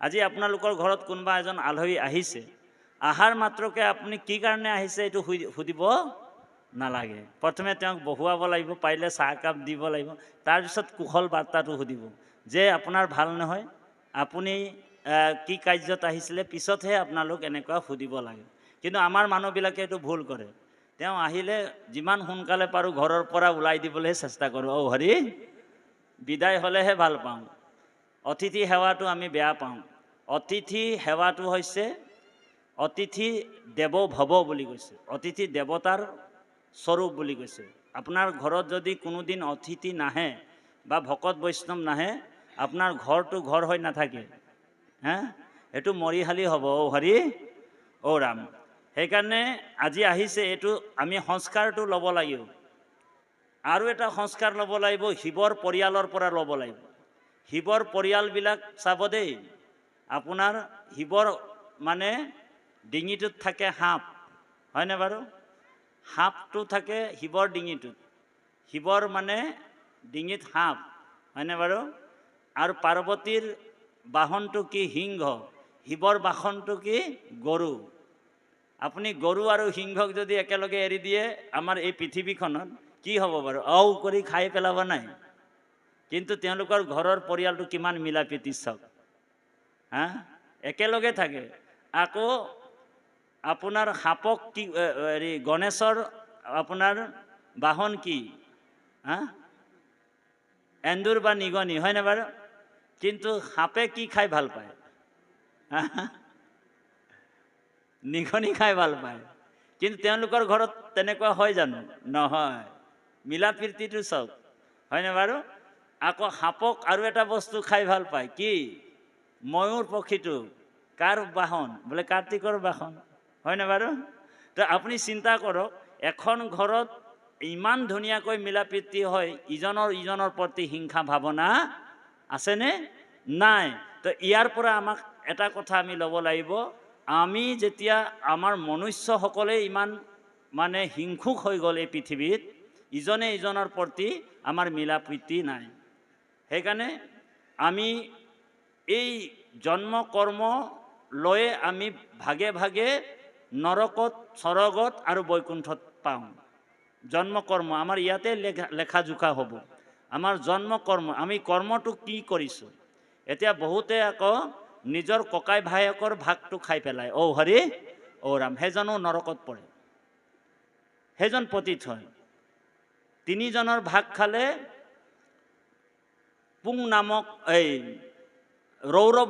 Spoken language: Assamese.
আজি আপোনালোকৰ ঘৰত কোনোবা এজন আলহী আহিছে, আহাৰ মাত্ৰকে আপুনি কি কাৰণে আহিছে এইটো সুধিব নালাগে। প্ৰথমে তেওঁক বহুৱাব লাগিব, পাৰিলে চাহকাপ দিব লাগিব, তাৰপিছত কুশল বাৰ্তাটো সুধিব যে আপোনাৰ ভাল নহয়, আপুনি কি কাৰ্যত আহিছিলে, পিছতহে আপোনালোক এনেকুৱা সুধিব লাগে। কিন্তু আমাৰ মানুহবিলাকে এইটো ভুল কৰে। তেওঁ আহিলে যিমান সোনকালে পাৰোঁ ঘৰৰ পৰা ওলাই দিবলৈহে চেষ্টা কৰোঁ। অ' হৰি, বিদায় হ'লেহে ভাল পাওঁ। অতিথি সেৱাটো আমি বেয়া পাওঁ। অতিথি সেৱাটো হৈছে অতিথি দেৱ ভৱ বুলি কৈছে, অতিথি দেৱতাৰ স্বৰূপ বুলি কৈছে। আপোনাৰ ঘৰত যদি কোনোদিন অতিথি নাহে বা ভকত বৈষ্ণৱ নাহে, আপোনাৰ ঘৰটো ঘৰ হৈ নাথাকে, হা, এইটো মৰিশালী হ'ব। অ' হৰি, অ' ৰাম। সেইকাৰণে আজি আহিছে, এইটো আমি সংস্কাৰটো ল'ব লাগিব। আৰু এটা সংস্কাৰ ল'ব লাগিব, শিৱৰ পৰিয়ালৰ পৰা ল'ব লাগিব। শিৱৰ পৰিয়ালবিলাক চাব দেই, আপোনাৰ শিৱৰ মানে ডিঙিটোত থাকে সাপ, হয়নে বাৰু? সাপটো থাকে শিৱৰ ডিঙিটোত, শিৱৰ মানে ডিঙিত সাপ, হয়নে বাৰু? আৰু পাৰ্বতীৰ বাহনটো কি? সিংহ। শিৱৰ বাহনটো কি? গৰু। আপুনি গৰু আৰু সিংহক যদি একেলগে এৰি দিয়ে আমাৰ এই পৃথিৱীখনত, কি হ'ব বাৰু? আও কৰি খাই পেলাব নাই? কিন্তু তেওঁলোকৰ ঘৰৰ পৰিয়ালটো কিমান মিলা প্ৰীতি চাওক, হা, একেলগে থাকে। আকৌ আপোনাৰ সাপক কি, হেৰি গণেশৰ আপোনাৰ বাহন কি? হা, এন্দুৰ বা নিগনি, হয়নে বাৰু? কিন্তু সাপে কি খাই ভাল পায়? নিগনি খাই ভাল পায়। কিন্তু তেওঁলোকৰ ঘৰত তেনেকুৱা হয় জানো? নহয়। মিলা প্ৰীতিটো চাওক, হয়নে বাৰু? আকৌ সাপক আৰু এটা বস্তু খাই ভাল পায়, কি? ময়ূৰ পক্ষীটো কাৰ বাহন? বোলে কাৰ্তিকৰ বাহন, হয়নে বাৰু? তো আপুনি চিন্তা কৰক, এখন ঘৰত ইমান ধুনীয়াকৈ মিলা প্ৰীতি হয়, ইজনৰ প্ৰতি হিংসা ভাৱনা আছেনে? নাই। তো ইয়াৰ পৰা আমাক এটা কথা আমি ল'ব লাগিব, আমি যেতিয়া আমাৰ মনুষ্যসকলে ইমান মানে হিংসুক হৈ গ'ল এই পৃথিৱীত, ইজনে ইজনৰ প্ৰতি আমাৰ মিলা প্ৰীতি নাই। সেইকাৰণে আমি এই জন্ম কৰ্ম লৈয়ে আমি ভাগে ভাগে নৰকত, স্বৰ্গত আৰু বৈকুণ্ঠত পাওঁ। জন্ম কৰ্ম আমাৰ ইয়াতে লেখা জোখা হ'ব। আমাৰ জন্ম কৰ্ম, আমি কৰ্মটো কি কৰিছোঁ। এতিয়া বহুতে আকৌ নিজৰ ককাই ভায়েকৰ ভাগটো খাই পেলায়। অ' হৰি, অ' ৰাম, সেইজনো নৰকত পৰে, সেইজন পতিত হয়। তিনিজনৰ ভাগ খালে পুং নামক এই ৰৌৰৱ